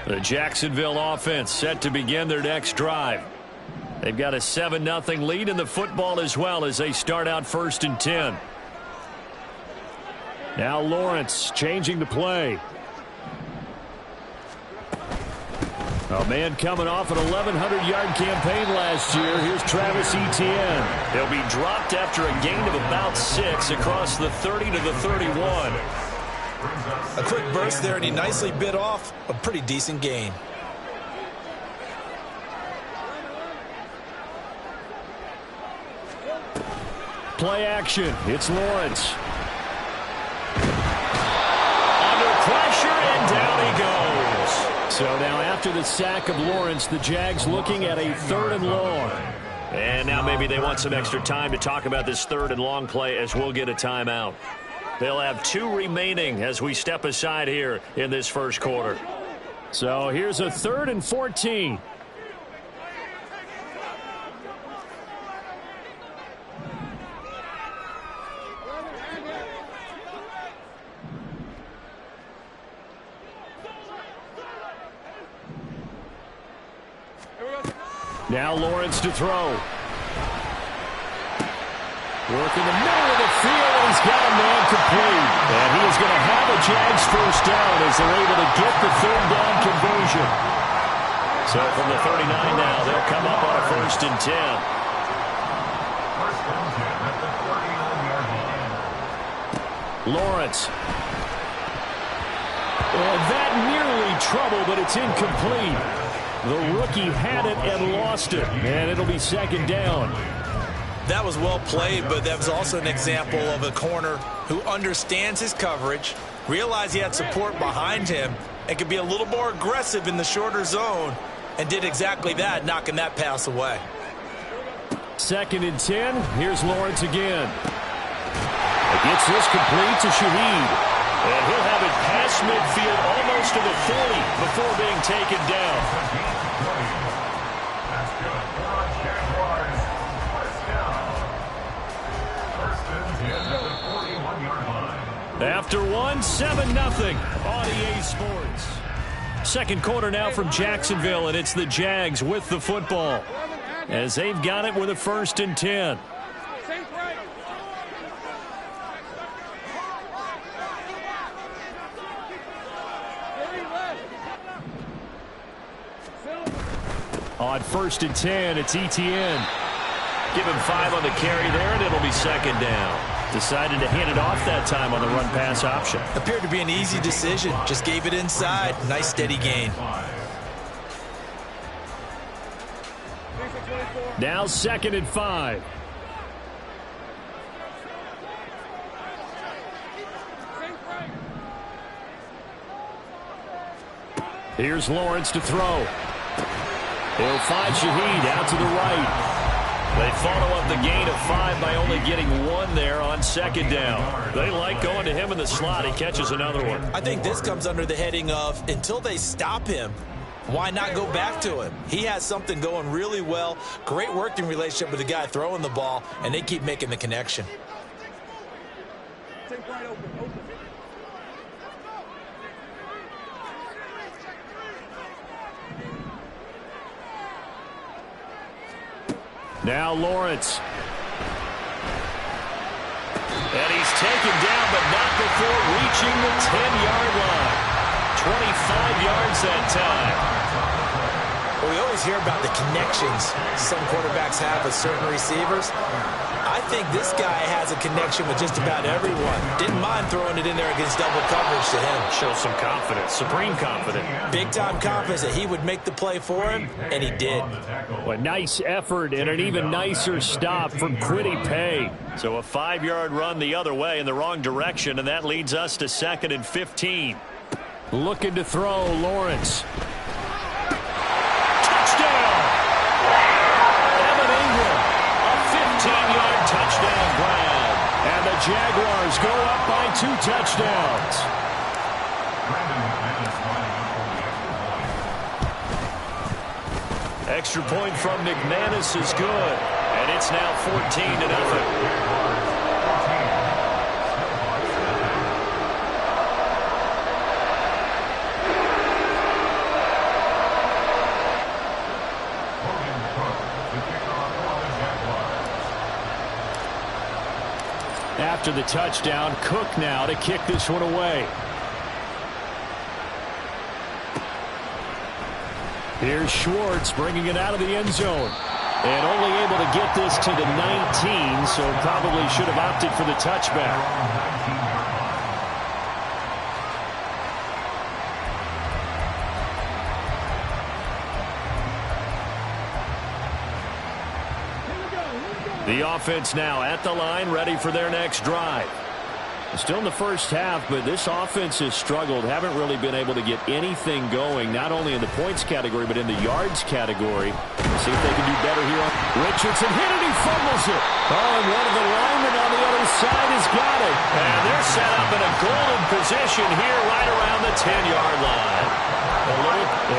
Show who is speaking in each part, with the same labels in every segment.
Speaker 1: The Jacksonville offense set to begin their next drive. They've got a 7-0 lead in the football as well as they start out 1st and 10. Now Lawrence changing the play. A man coming off an 1,100-yard campaign last year. Here's Travis Etienne. He'll be dropped after a gain of about 6 across the 30 to the 31.
Speaker 2: A quick burst there, and he nicely bit off a pretty decent gain.
Speaker 1: Play action. It's Lawrence. Under pressure, and down he goes. So now after the sack of Lawrence, the Jags looking at a 3rd and long. And now maybe they want some extra time to talk about this 3rd and long play as we'll get a timeout. They'll have 2 remaining as we step aside here in this first quarter. So here's a 3rd and 14. Now Lawrence to throw. Work in the middle of the field, and he's got a man complete. And he is going to have a Jags first down as they're able to get the 3rd down conversion. So from the 39 now, they'll come up on a 1st and 10. Lawrence. And that nearly trouble, but it's incomplete. The rookie had it and lost it, and it'll be 2nd down.
Speaker 2: That was well played, but that was also an example of a corner who understands his coverage, realized he had support behind him, and could be a little more aggressive in the shorter zone, and did exactly that, knocking that pass away.
Speaker 1: 2nd and 10. Here's Lawrence again. He gets this complete to Shaheed. And he'll have it past midfield almost to the 40 before being taken down. After 1, 7-0 on EA Sports. Second quarter now from Jacksonville, and it's the Jags with the football as they've got it with a 1st and 10. On 1st and 10, it's Etienne. Give him 5 on the carry there, and it'll be 2nd down. Decided to hand it off that time on the run-pass option.
Speaker 2: Appeared to be an easy decision. Just gave it inside. Nice, steady gain.
Speaker 1: Now 2nd and 5. Here's Lawrence to throw. He'll find Shaheed out to the right. They follow up the gain of 5 by only getting 1 there on 2nd down. They like going to him in the slot. He catches another one.
Speaker 2: I think this comes under the heading of until they stop him, why not go back to him? He has something going really well. Great working relationship with the guy throwing the ball, and they keep making the connection.
Speaker 1: Now Lawrence. And he's taken down, but not before reaching the 10-yard line. 25 yards that time.
Speaker 2: Well, we always hear about the connections some quarterbacks have with certain receivers. I think this guy has a connection with just about everyone. Didn't mind throwing it in there against double coverage to him.
Speaker 1: Shows some confidence, supreme confidence.
Speaker 2: Big-time confidence that he would make the play for him, and he did.
Speaker 1: A nice effort and an even nicer stop from Kwity Paye. So a 5-yard run the other way in the wrong direction, and that leads us to 2nd and 15. Looking to throw, Lawrence. Touchdown grab. And the Jaguars go up by 2 touchdowns. Extra point from McManus is good. And it's now 14-0. After the touchdown, Cook now to kick this one away. Here's Schwartz bringing it out of the end zone. And only able to get this to the 19, so probably should have opted for the touchback. The offense now at the line, ready for their next drive. Still in the first half, but this offense has struggled. Haven't really been able to get anything going, not only in the points category, but in the yards category. Let's see if they can do better here. Richardson hit it, he fumbles it. Oh, and one of the linemen on the other side has got it. And they're set up in a golden position here right around the 10-yard line.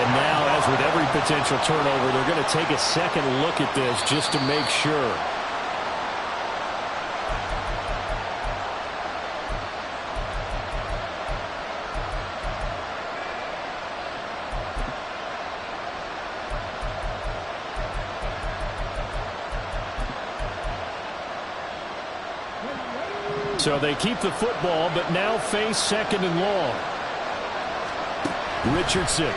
Speaker 1: And now, as with every potential turnover, they're going to take a second look at this just to make sure. So they keep the football, but now face second and long. Richardson.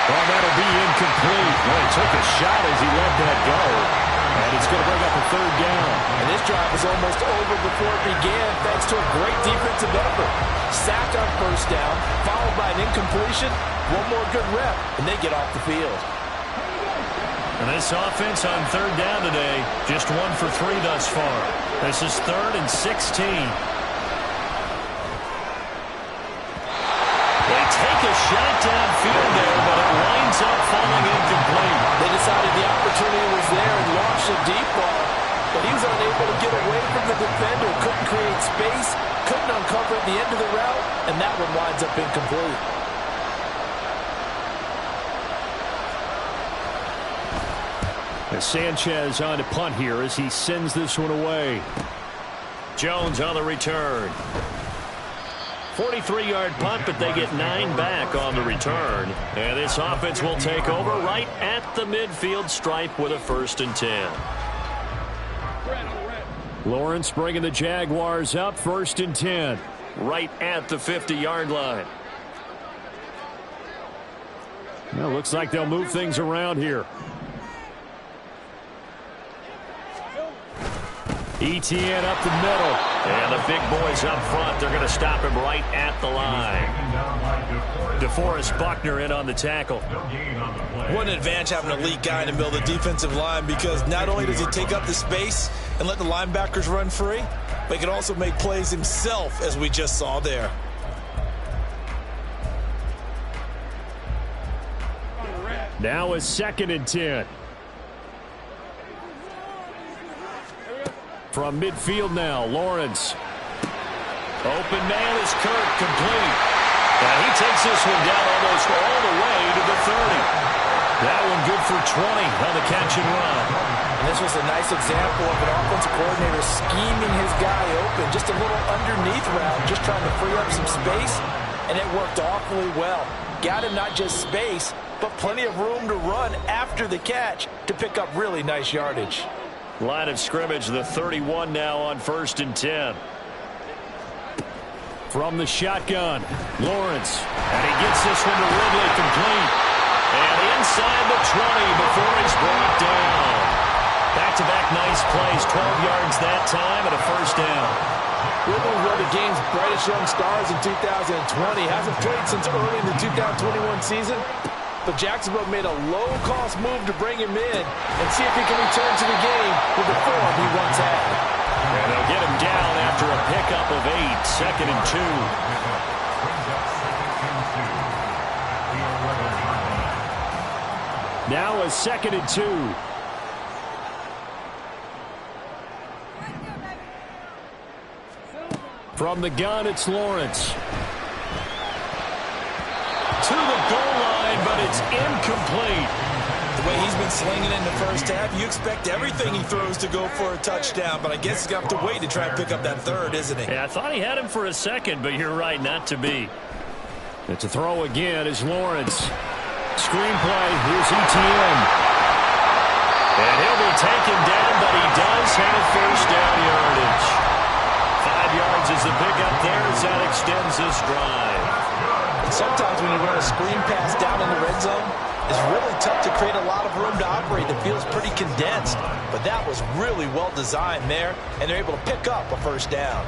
Speaker 1: Oh, that'll be incomplete. Well, he took a shot as he let that go. And it's going to bring up a third down.
Speaker 2: And this drive was almost over before it began, thanks to a great defensive effort. Sack on first down, followed by an incompletion. One more good rep, and they get off the field.
Speaker 1: And this offense on third down today, just 1 for 3 thus far. This is 3rd and 16. They take a shot downfield there, but it winds up falling incomplete.
Speaker 2: They decided the opportunity was there and launched a deep ball, but he was unable to get away from the defender, couldn't create space, couldn't uncover at the end of the route, and that one winds up incomplete.
Speaker 1: Sanchez on to punt here as he sends this one away. Jones on the return. 43-yard punt, but they get 9 back on the return. And this offense will take over right at the midfield stripe with a 1st and 10. Lawrence bringing the Jaguars up, 1st and 10. Right at the 50-yard line. Well, looks like they'll move things around here. Etienne up the middle. And the big boys up front, they're going to stop him right at the line. DeForest Buckner in on the tackle.
Speaker 2: What an advantage having a elite guy in the middle of the defensive line, because not only does he take up the space and let the linebackers run free, but he can also make plays himself, as we just saw there.
Speaker 1: Now a 2nd and 10. From midfield now, Lawrence. Open man is Kirk, complete. And he takes this one down almost all the way to the 30. That one good for 20 on the catch and run.
Speaker 2: And this was a nice example of an offensive coordinator scheming his guy open. Just a little underneath route, just trying to free up some space. And it worked awfully well. Got him not just space, but plenty of room to run after the catch to pick up really nice yardage.
Speaker 1: Line of scrimmage, the 31 now on 1st and 10. From the shotgun, Lawrence. And he gets this one to Ridley, complete. And inside the 20 before he's brought down. Back-to-back nice plays, 12 yards that time and a 1st down.
Speaker 2: Ridley was one of the game's brightest young stars in 2020. Hasn't played since early in the 2021 season. But Jacksonville made a low-cost move to bring him in and see if he can return to the game with the form he once had.
Speaker 1: And they'll get him down after a pickup of 8, 2nd and 2. Now a 2nd and 2. From the gun, it's Lawrence. To the goal line, but it's incomplete.
Speaker 2: The way he's been slinging in the first half, you expect everything he throws to go for a touchdown, but I guess he's going to have to wait to try and pick up that 3rd, isn't he?
Speaker 1: Yeah, I thought he had him for a second, but you're right, not to be. It's a throw again is Lawrence. Screenplay, here's Etienne. And he'll be taken down, but he does have first down yardage. 5 yards is the pickup there as that extends this drive.
Speaker 2: And sometimes when you run a screen pass down in the red zone, it's really tough to create a lot of room to operate. It feels pretty condensed. But that was really well designed there, and they're able to pick up a first down.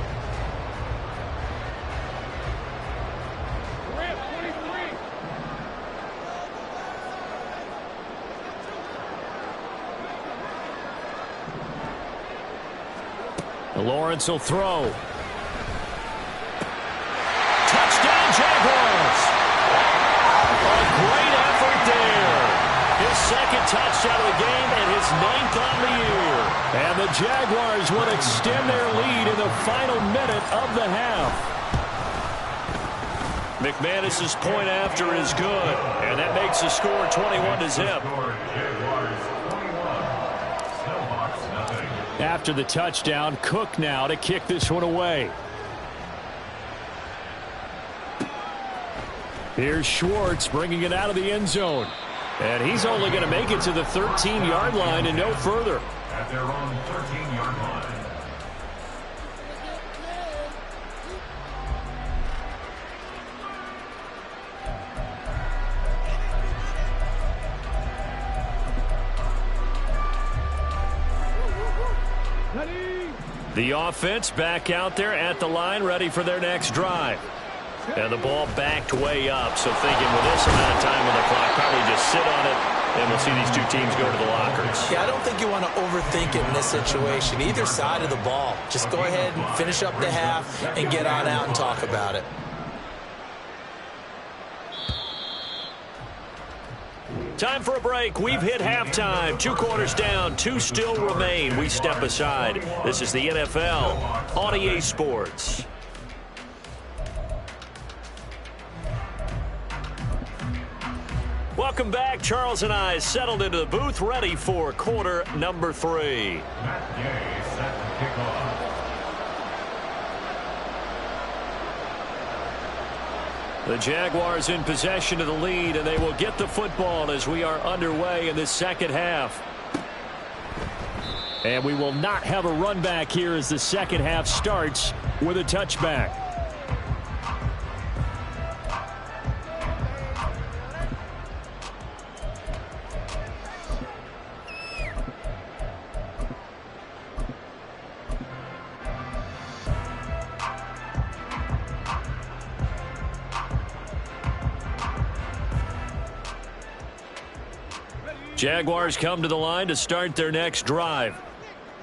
Speaker 1: Lawrence will throw. Touchdown, Jaguars. A great effort there. His second touchdown of the game and his 9th on the year. And the Jaguars will extend their lead in the final minute of the half. McManus's point after is good, and that makes the score 21-0. After the touchdown, Cook now to kick this one away. Here's Schwartz bringing it out of the end zone. And he's only going to make it to the 13-yard line and no further.
Speaker 3: At their own 13-yard line.
Speaker 1: The offense back out there at the line, ready for their next drive. And the ball backed way up, so thinking with this amount of time on the clock, probably just sit on it, and we'll see these two teams go to the lockers.
Speaker 2: Yeah, I don't think you want to overthink it in this situation. Either side of the ball. Just go ahead and finish up the half and get on out and talk about it.
Speaker 1: Time for a break. We've hit halftime. 2 quarters down. 2 still remain. We step aside. This is the NFL on EA Sports. Welcome back. Charles and I settled into the booth, ready for quarter number 3.
Speaker 3: Matt Gay set to kick off.
Speaker 1: The Jaguars in possession of the lead, and they will get the football as we are underway in this second half. And we will not have a run back here as the second half starts with a touchback. Jaguars come to the line to start their next drive.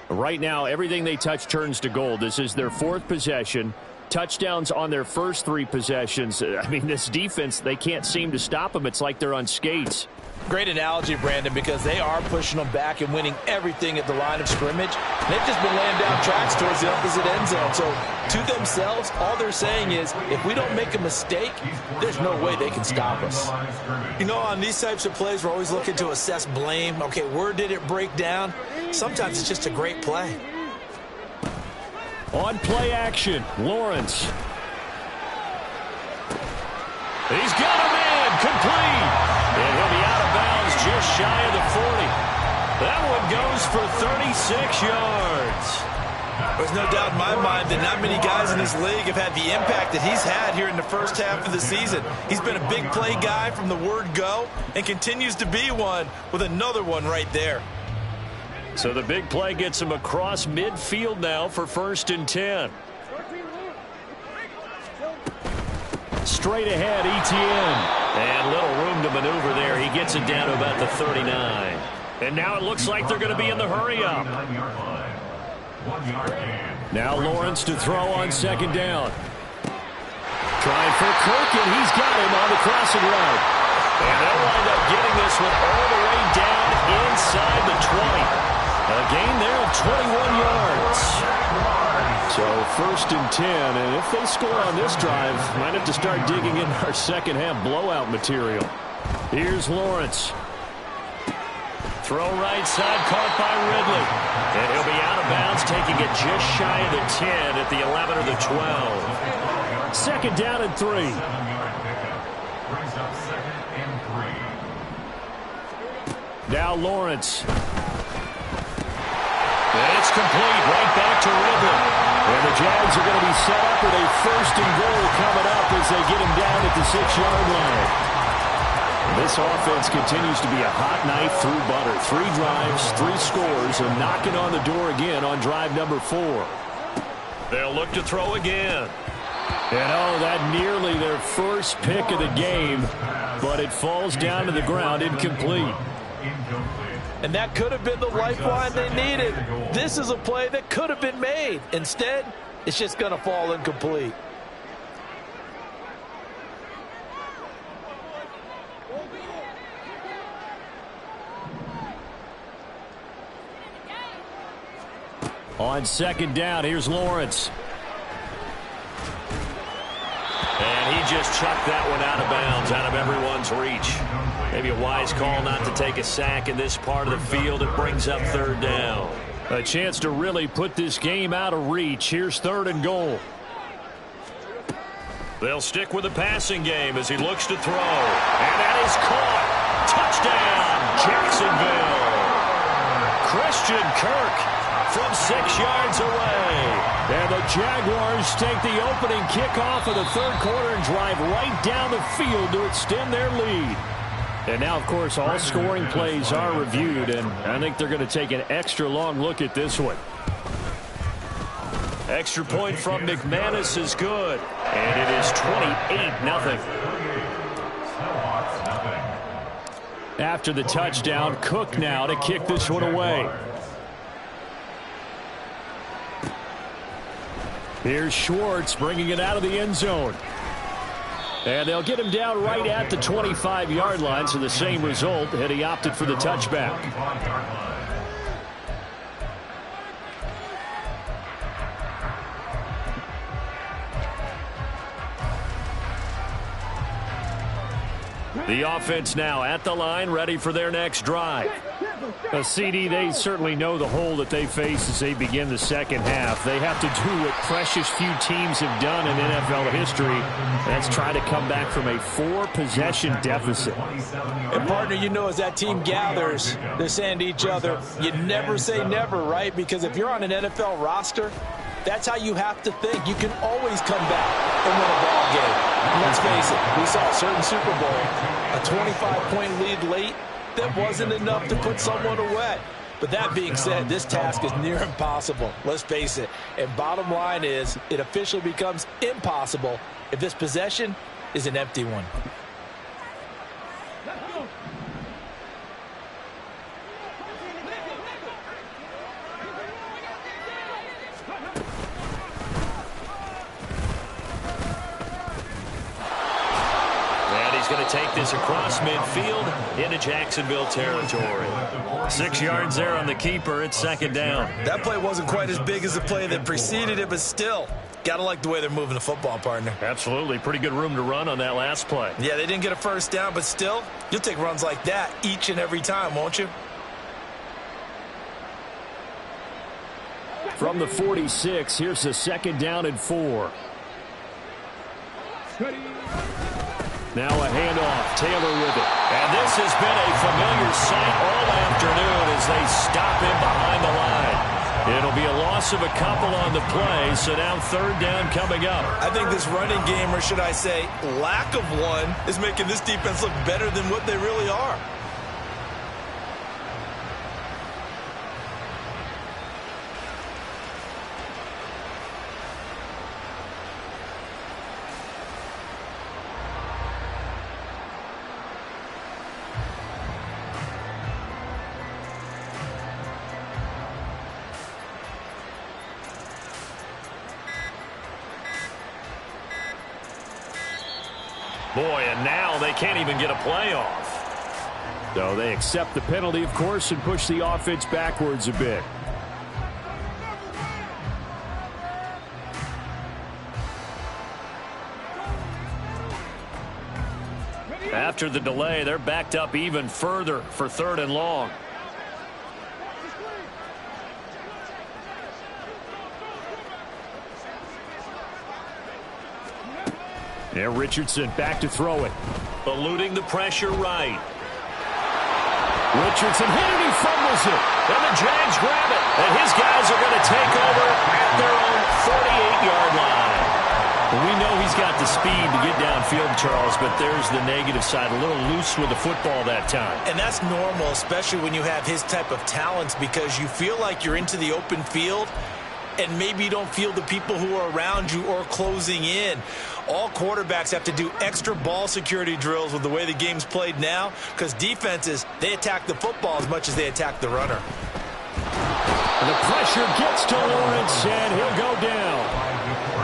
Speaker 1: Right now, everything they touch turns to gold. This is their 4th possession. Touchdowns on their first 3 possessions. I mean, this defense, they can't seem to stop them. It's like they're on skates.
Speaker 2: Great analogy, Brandon, because they are pushing them back and winning everything at the line of scrimmage. They've just been laying down tracks towards the opposite end zone. So to themselves, all they're saying is, if we don't make a mistake, there's no way they can stop us. You know, on these types of plays, we're always looking to assess blame. Okay, where did it break down? Sometimes it's just a great play.
Speaker 1: On play action, Lawrence. He's got a man, complete. And he'll be out of bounds just shy of the 40. That one goes for 36 yards.
Speaker 2: There's no doubt in my mind that not many guys in this league have had the impact that he's had here in the first half of the season. He's been a big play guy from the word go and continues to be one with another one right there.
Speaker 1: So the big play gets him across midfield now for 1st and 10. Straight ahead, ETN. And little room to maneuver there. He gets it down to about the 39. And now it looks like they're going to be in the hurry-up. Now Lawrence to throw on 2nd down. Trying for Cook, and he's got him on the crossing route. And they'll wind up getting this one all the way down inside the 20. A gain there of 21 yards. So 1st and 10, and if they score on this drive, might have to start digging in our second half blowout material. Here's Lawrence. Throw right side, caught by Ridley. And he'll be out of bounds, taking it just shy of the 10 at the 11 or the 12. 2nd down and 3.
Speaker 3: Brings up 2nd and 3.
Speaker 1: Now Lawrence. And it's complete, right back to Ridley. And the Jags are going to be set up with a 1st and goal coming up as they get him down at the 6-yard line. This offense continues to be a hot knife through butter. 3 drives, 3 scores, and knocking on the door again on drive number 4. They'll look to throw again. And oh, that nearly their first pick of the game, but it falls down to the ground incomplete.
Speaker 2: And that could have been the lifeline they needed. This is a play that could have been made. Instead, it's just going to fall incomplete.
Speaker 1: On 2nd down, here's Lawrence. And he just chucked that one out of bounds, out of everyone's reach. Maybe a wise call not to take a sack in this part of the field. It brings up 3rd down. A chance to really put this game out of reach. Here's 3rd and goal. They'll stick with the passing game as he looks to throw. And that is caught. Touchdown, Jacksonville. Christian Kirk from 6 yards away. And the Jaguars take the opening kickoff of the 3rd quarter and drive right down the field to extend their lead. And now, of course, all scoring plays are reviewed, and I think they're going to take an extra long look at this one. Extra point from McManus is good, and it is 28-0. After the touchdown, Cook now to kick this one away. Here's Schwartz bringing it out of the end zone. And they'll get him down right at the 25-yard line, so the same result had he opted for the touchback. The offense now at the line, ready for their next drive. CD, they certainly know the hole that they face as they begin the 2nd half. They have to do what precious few teams have done in NFL history. That's try to come back from a 4-possession deficit.
Speaker 2: And, partner, you know, as that team gathers, they're saying to each other, you never say never, right? Because if you're on an NFL roster, that's how you have to think. You can always come back and win a ball game. And let's face it, we saw a certain Super Bowl, a 25-point lead late, that wasn't enough to put someone away. But that being said, this task is near impossible. Let's face it. And bottom line is, it officially becomes impossible if this possession is an empty one.
Speaker 1: Going to take this across midfield into Jacksonville territory. 6 yards there on the keeper. It's 2nd down.
Speaker 2: That play wasn't quite as big as the play that preceded it, but still, got to like the way they're moving the football, partner.
Speaker 1: Absolutely. Pretty good room to run on that last play.
Speaker 2: Yeah, they didn't get a 1st down, but still, you'll take runs like that each and every time, won't you?
Speaker 1: From the 46, here's the 2nd down and 4. Now a handoff. Taylor with it. And this has been a familiar sight all afternoon as they stop him behind the line. It'll be a loss of a couple on the play, so now 3rd down coming up.
Speaker 2: I think this running game, or should I say lack of one, is making this defense look better than what they really are.
Speaker 1: Boy, and now they can't even get a playoff. So they accept the penalty, of course, and push the offense backwards a bit. After the delay, they're backed up even further for 3rd and long. Yeah, Richardson back to throw it. Eluding the pressure right. Richardson hit it, he fumbles it. And the Jags grab it. And his guys are going to take over at their own 48-yard line. Well, we know he's got the speed to get downfield, Charles, but there's the negative side. A little loose with the football that time.
Speaker 2: And that's normal, especially when you have his type of talents, because you feel like you're into the open field and maybe you don't feel the people who are around you or closing in. All quarterbacks have to do extra ball security drills with the way the game's played now, because defenses, they attack the football as much as they attack the runner.
Speaker 1: And the pressure gets to Lawrence, and he'll go down.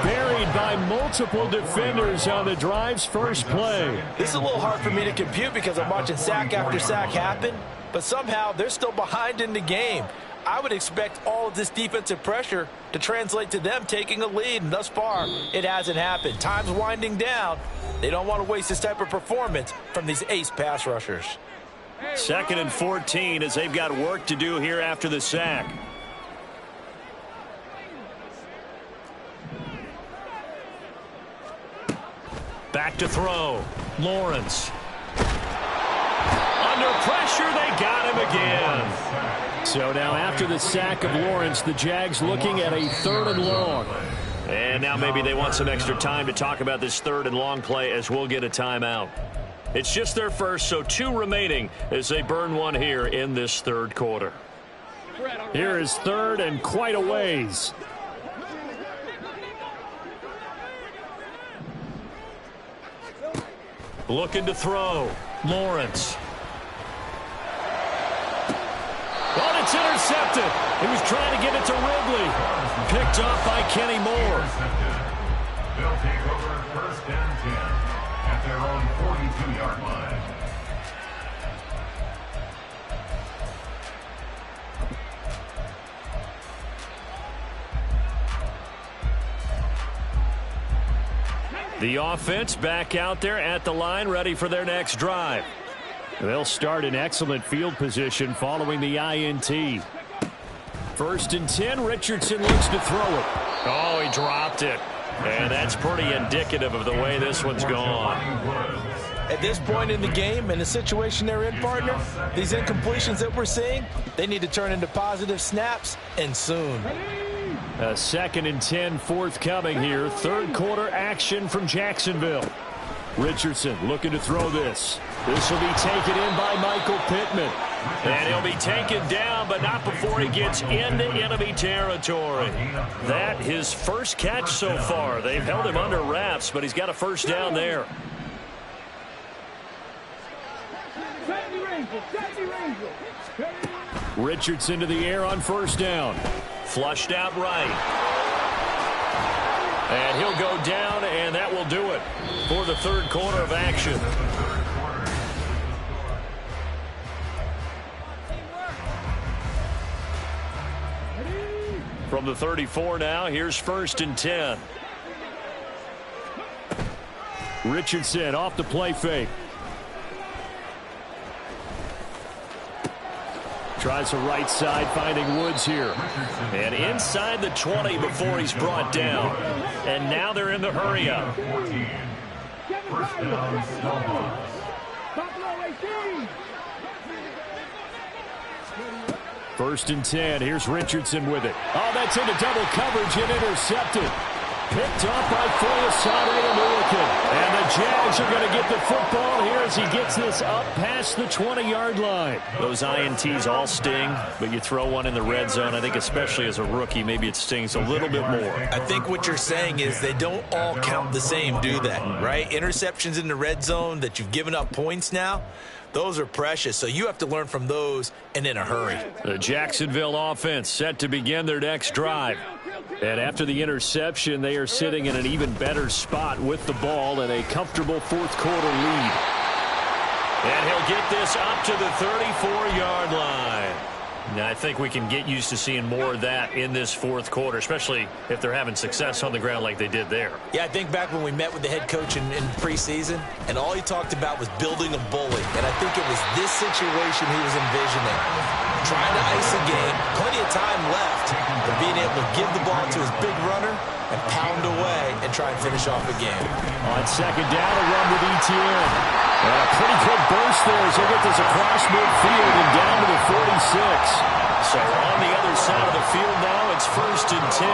Speaker 1: Buried by multiple defenders on the drive's first play.
Speaker 2: This is a little hard for me to compute because I'm watching sack after sack happen, but somehow they're still behind in the game. I would expect all of this defensive pressure to translate to them taking a lead, and thus far, it hasn't happened. Time's winding down. They don't want to waste this type of performance from these ace pass rushers.
Speaker 1: 2nd and 14 as they've got work to do here after the sack. Back to throw. Lawrence. Under pressure, they got him again. So now after the sack of Lawrence, the Jags looking at a 3rd and long. And now maybe they want some extra time to talk about this 3rd and long play as we'll get a timeout. It's just their first, so 2 remaining as they burn one here in this 3rd quarter. Here is 3rd and quite a ways. Looking to throw. Lawrence. Oh, it's intercepted. He was trying to get it to Ridley. Picked off by Kenny Moore.
Speaker 3: They'll take over 1st and 10 at their own 42-yard line.
Speaker 1: The offense back out there at the line, ready for their next drive. They'll start in excellent field position following the INT. 1st and 10, Richardson looks to throw it. Oh, he dropped it. And that's pretty indicative of the way this one's gone.
Speaker 2: At this point in the game, in the situation they're in, partner, these incompletions that we're seeing, they need to turn into positive snaps, and soon.
Speaker 1: A 2nd and 10 forthcoming here. 3rd quarter action from Jacksonville. Richardson looking to throw this. This will be taken in by Michael Pittman. And he'll be taken down, but not before he gets into enemy territory. That his first catch so far. They've held him under wraps, but he's got a 1st down there. Richardson to the air on 1st down. Flushed out right. And he'll go down, and that will do it for the 3rd quarter of action. From the 34 now, here's 1st and 10. Richardson off the play fake. Tries the right side, finding Woods here. And inside the 20 before he's brought down. And now they're in the hurry up.
Speaker 3: 1st down, Snowball.
Speaker 1: 1st and 10. Here's Richardson with it. Oh, that's into double coverage and intercepted. Picked off by Foyesade and Milliken. And the Jags are going to get the football here as he gets this up past the 20-yard line. Those INTs all sting, but you throw one in the red zone, I think especially as a rookie, maybe it stings a little bit more.
Speaker 2: I think what you're saying is they don't all count the same, do they? Right? Interceptions in the red zone that you've given up points now, those are precious, so you have to learn from those and in a hurry.
Speaker 1: The Jacksonville offense set to begin their next drive. And after the interception, they are sitting in an even better spot with the ball and a comfortable 4th quarter lead. And he'll get this up to the 34-yard line. Now, I think we can get used to seeing more of that in this 4th quarter, especially if they're having success on the ground like they did there.
Speaker 2: Yeah, I think back when we met with the head coach in preseason, and all he talked about was building a bully. And I think it was this situation he was envisioning. Trying to ice a game, plenty of time left, but being able to give the ball to his big runner and pound away and try and finish off the game.
Speaker 1: On second down, a run with ETN. And a pretty good burst there as they get this across midfield and down to the 46. So on the other side of the field now, it's 1st and 10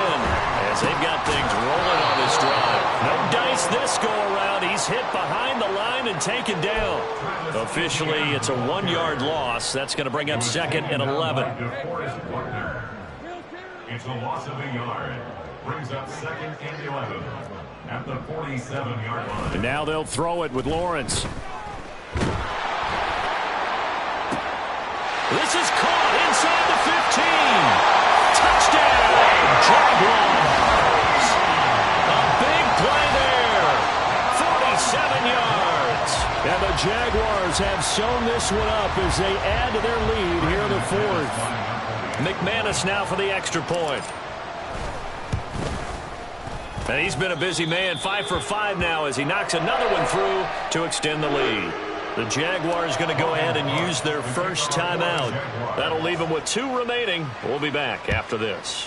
Speaker 1: as they've got things rolling on this drive. No dice this go-around. He's hit behind the line and taken down. Officially, it's a 1-yard loss. That's going to bring up 2nd and 11.
Speaker 3: It's a loss of a yard. Brings up 2nd and 11 at the 47-yard line.
Speaker 1: And now they'll throw it with Lawrence. This is caught inside the 15. Touchdown, Jaguars. A big play there. 47 yards. And the Jaguars have sewn this one up as they add to their lead here in the 4th. McManus now for the extra point. And he's been a busy man, 5 for 5 now as he knocks another one through to extend the lead. The Jaguars going to go ahead and use their first timeout. That'll leave them with 2 remaining. We'll be back after this.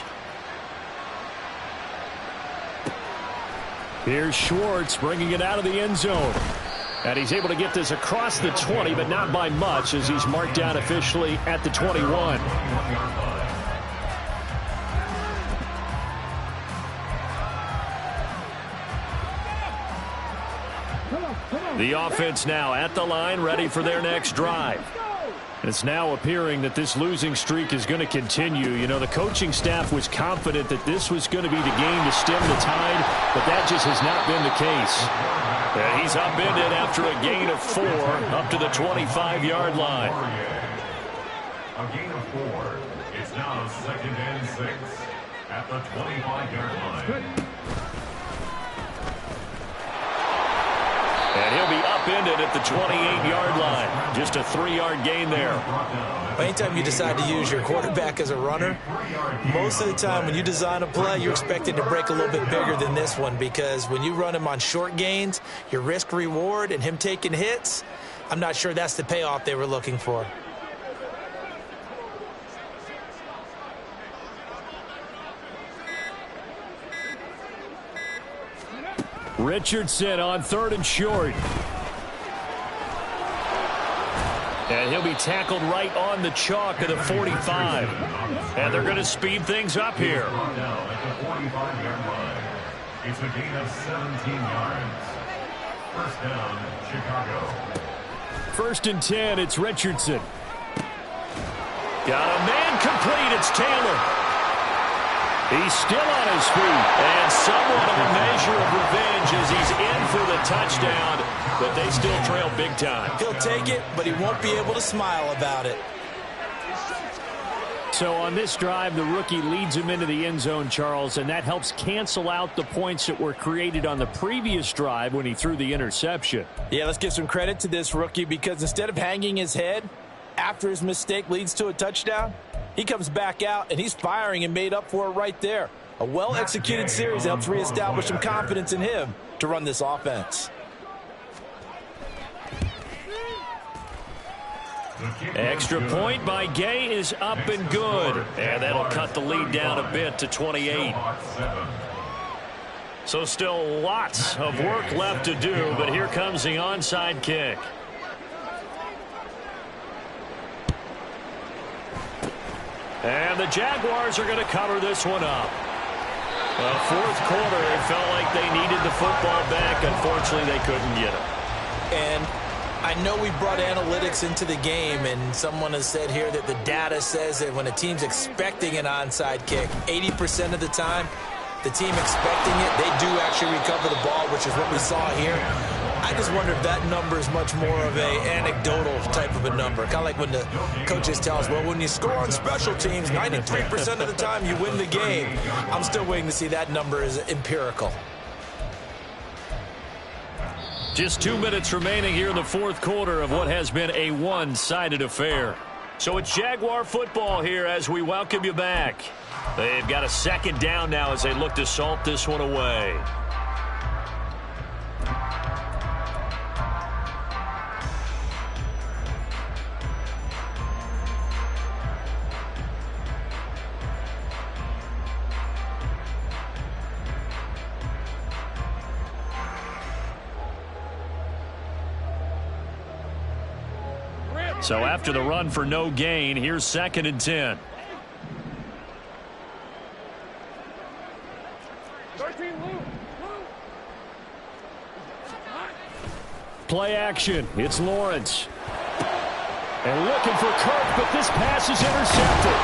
Speaker 1: Here's Schwartz bringing it out of the end zone. And he's able to get this across the 20, but not by much as he's marked down officially at the 21. The offense now at the line, ready for their next drive. It's now appearing that this losing streak is going to continue. You know, the coaching staff was confident that this was going to be the game to stem the tide, but that just has not been the case. And he's upended after a gain of 4 up to the 25-yard line.
Speaker 3: A gain of 4. It's now 2nd and 6 at the 25-yard line.
Speaker 1: And he'll be upended at the 28-yard line. Just a 3-yard gain there.
Speaker 2: Anytime you decide to use your quarterback as a runner, most of the time when you design a play, you're expected to break a little bit bigger than this one because when you run him on short gains, your risk-reward and him taking hits, I'm not sure that's the payoff they were looking for.
Speaker 1: Richardson on 3rd and short. And he'll be tackled right on the chalk of the 45. And they're going to speed things up here.
Speaker 3: It's a gain of 17 yards. First down, Chicago.
Speaker 1: 1st and 10, it's Richardson. Got a man complete, it's Taylor. He's still on his feet, and somewhat of a measure of revenge as he's in for the touchdown, but they still trail big time.
Speaker 2: He'll take it, but he won't be able to smile about it.
Speaker 1: So on this drive, the rookie leads him into the end zone, Charles, and that helps cancel out the points that were created on the previous drive when he threw the interception.
Speaker 4: Yeah, let's give some credit to this rookie because instead of hanging his head after his mistake leads to a touchdown, he comes back out, and he's firing and made up for it right there. A well-executed series helps reestablish some confidence in him to run this offense.
Speaker 1: Extra point by Gay is up and good. And that'll cut the lead down a bit to 28. So still lots of work left to do, but here comes the onside kick. And the Jaguars are going to cover this one up. Well, 4th quarter, it felt like they needed the football back. Unfortunately, they couldn't get it.
Speaker 2: And I know we brought analytics into the game, and someone has said here that the data says that when a team's expecting an onside kick, 80% of the time, the team expecting it, they do actually recover the ball, which is what we saw here. I just wonder if that number is much more of a anecdotal type of a number. Kind of like when the coaches tell us, well, when you score on special teams, 93% of the time you win the game. I'm still waiting to see that number is empirical.
Speaker 1: Just 2 minutes remaining here in the 4th quarter of what has been a one-sided affair. So it's Jaguar football here as we welcome you back. They've got a 2nd down now as they look to salt this one away. So after the run for no gain, here's 2nd and 10. Play action. It's Lawrence. And looking for Kirk, but this pass is intercepted.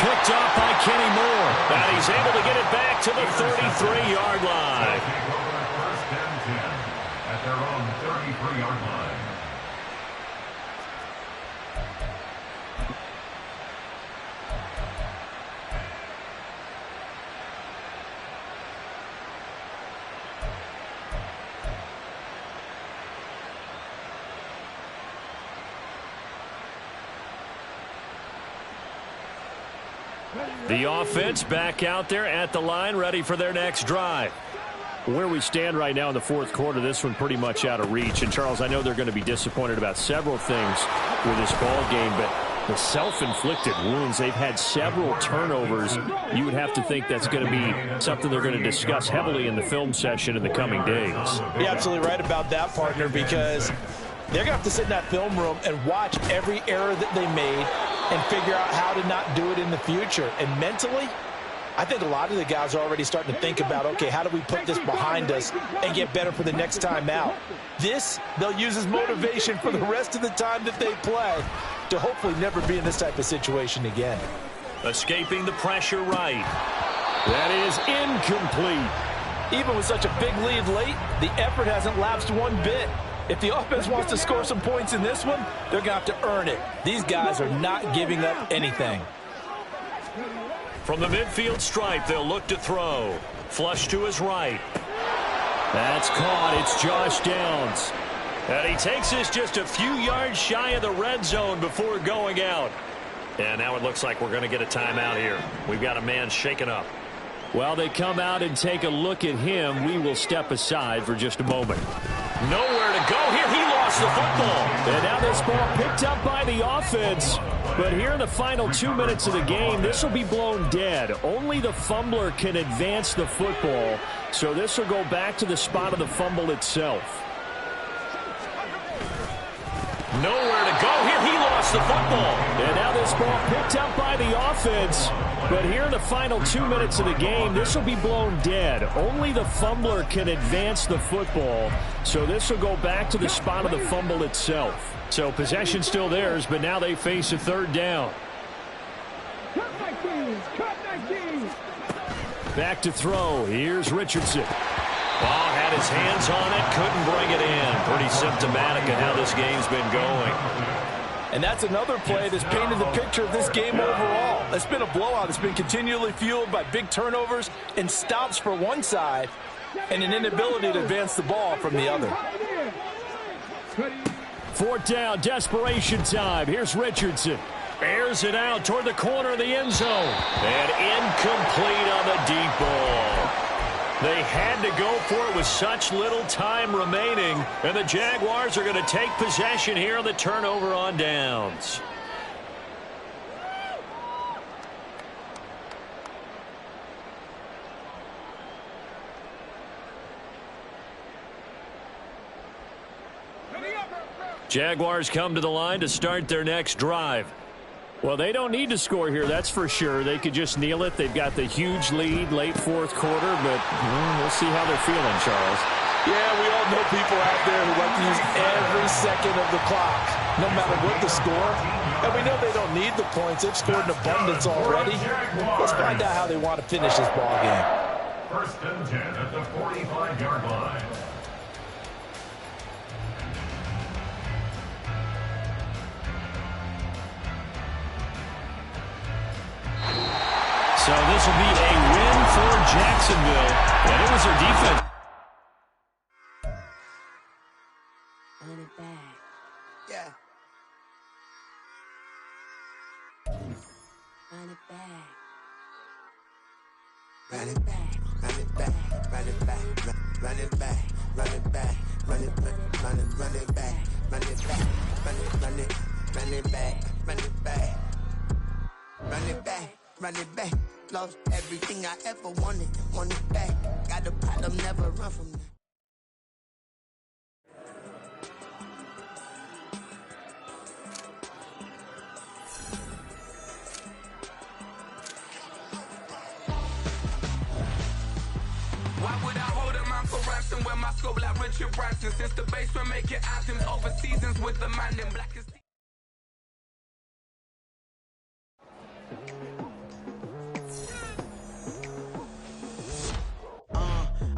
Speaker 1: Picked off by Kenny Moore. And he's able to get it back to the 33-yard line.
Speaker 3: First and 10 at their own 33-yard line.
Speaker 1: The offense back out there at the line, ready for their next drive. Where we stand right now in the 4th quarter, this one pretty much out of reach. And, Charles, I know they're going to be disappointed about several things with this ball game, but the self-inflicted wounds, they've had several turnovers. You would have to think that's going to be something they're going to discuss heavily in the film session in the coming days.
Speaker 4: You're absolutely right about that, partner, because they're going to have to sit in that film room and watch every error that they made and figure out how to not do it in the future. And mentally, I think a lot of the guys are already starting to think about, okay, how do we put this behind us and get better for the next time out? This, they'll use as motivation for the rest of the time that they play to hopefully never be in this type of situation again.
Speaker 1: Escaping the pressure right. That is incomplete.
Speaker 4: Even with such a big lead late, the effort hasn't lapsed one bit. If the offense wants to score some points in this one, they're going to have to earn it. These guys are not giving up anything.
Speaker 1: From the midfield stripe, they'll look to throw. Flush to his right. That's caught. It's Josh Downs. And he takes this just a few yards shy of the red zone before going out. And now it looks like we're going to get a timeout here. We've got a man shaken up. While they come out and take a look at him, we will step aside for just a moment. Nowhere to go here. He lost the football. And now this ball picked up by the offense. But here in the final 2 minutes of the game, this will be blown dead. Only the fumbler can advance the football. So this will go back to the spot of the fumble itself. Nowhere to go here. He lost the football. And now this ball picked up by the offense. But here in the final 2 minutes of the game, this will be blown dead. Only the fumbler can advance the football. So this will go back to the spot of the fumble itself. So possession still theirs, but now they face a 3rd down. Back to throw. Here's Richardson. Ball had his hands on it, couldn't bring it in. Pretty symptomatic of how this game's been going.
Speaker 4: And that's another play that's painted the picture of this game overall. It's been a blowout. It's been continually fueled by big turnovers and stops for one side and an inability to advance the ball from the other.
Speaker 1: 4th down, desperation time. Here's Richardson. Airs it out toward the corner of the end zone. And incomplete on the deep ball. They had to go for it with such little time remaining. And the Jaguars are going to take possession here on the turnover on downs. Jaguars come to the line to start their next drive. Well, they don't need to score here, that's for sure. They could just kneel it. They've got the huge lead, late 4th quarter, but we'll see how they're feeling, Charles.
Speaker 4: Yeah, we all know people out there who like to use every second of the clock, no matter what the score. And we know they don't need the points. They've scored in abundance already. Let's find out how they want to finish this ball game.
Speaker 3: 1st and 10 at the 45-yard line.
Speaker 1: So this will be a win for Jacksonville. And it was their defense.
Speaker 5: Run it back.
Speaker 6: Yeah.
Speaker 5: Run it back.
Speaker 6: Run it back. Run it back. Run it back. Run it back. Run it back. Run it back. Run it back. Run it back. Run it back. Run it back. Run it back. Run it back. Lost everything I ever wanted. Want it back. Got a problem, never run from that.
Speaker 7: Boston, where my scope like Richard Branson. Since the basement making anthems over seasons with the man in black.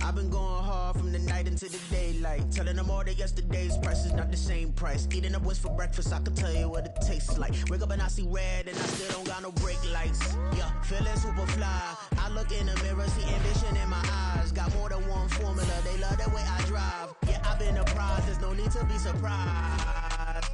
Speaker 6: I've been going hard from the night into the daylight, telling them all that yesterday's price is not the same price. Eating up wings for breakfast, I can tell you what it tastes like. Wake up and I see red and I still don't got no brake lights. Yeah, feeling super fly. I look in the mirror, see ambition in my eyes. Got more than one formula, they love the way I drive. Yeah, I've been a prize, there's no need to be surprised.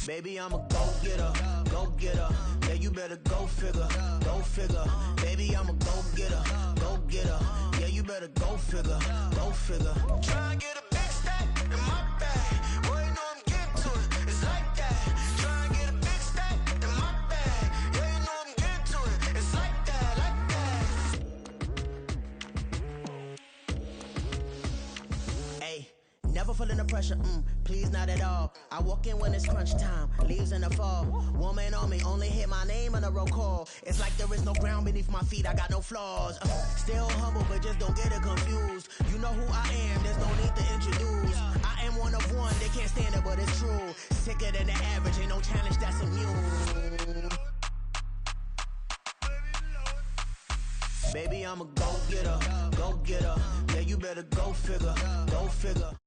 Speaker 6: Baby, I'm a go-getter, go-getter. Yeah, you better go figure, go figure. Baby, I'm a go-getter, go-getter. Yeah, you better go figure, go figure. Try and get a big stack in my bag. Boy, you know I'm getting to it, it's like that. Try and get a big stack in my bag. Yeah, you know I'm getting to it, it's like that, like that. Hey. Never feeling the pressure, please not at all. I walk in when it's crunch time, leaves in the fall. Woman on me, only hit my name on a roll call. It's like there is no ground beneath my feet, I got no flaws. Still humble, but just don't get it confused. You know who I am, there's no need to introduce. I am one of one, they can't stand it, but it's true. Sicker than the average, ain't no challenge that's immune. Baby, I'm a go-getter, go-getter. Yeah, you better go figure, go figure.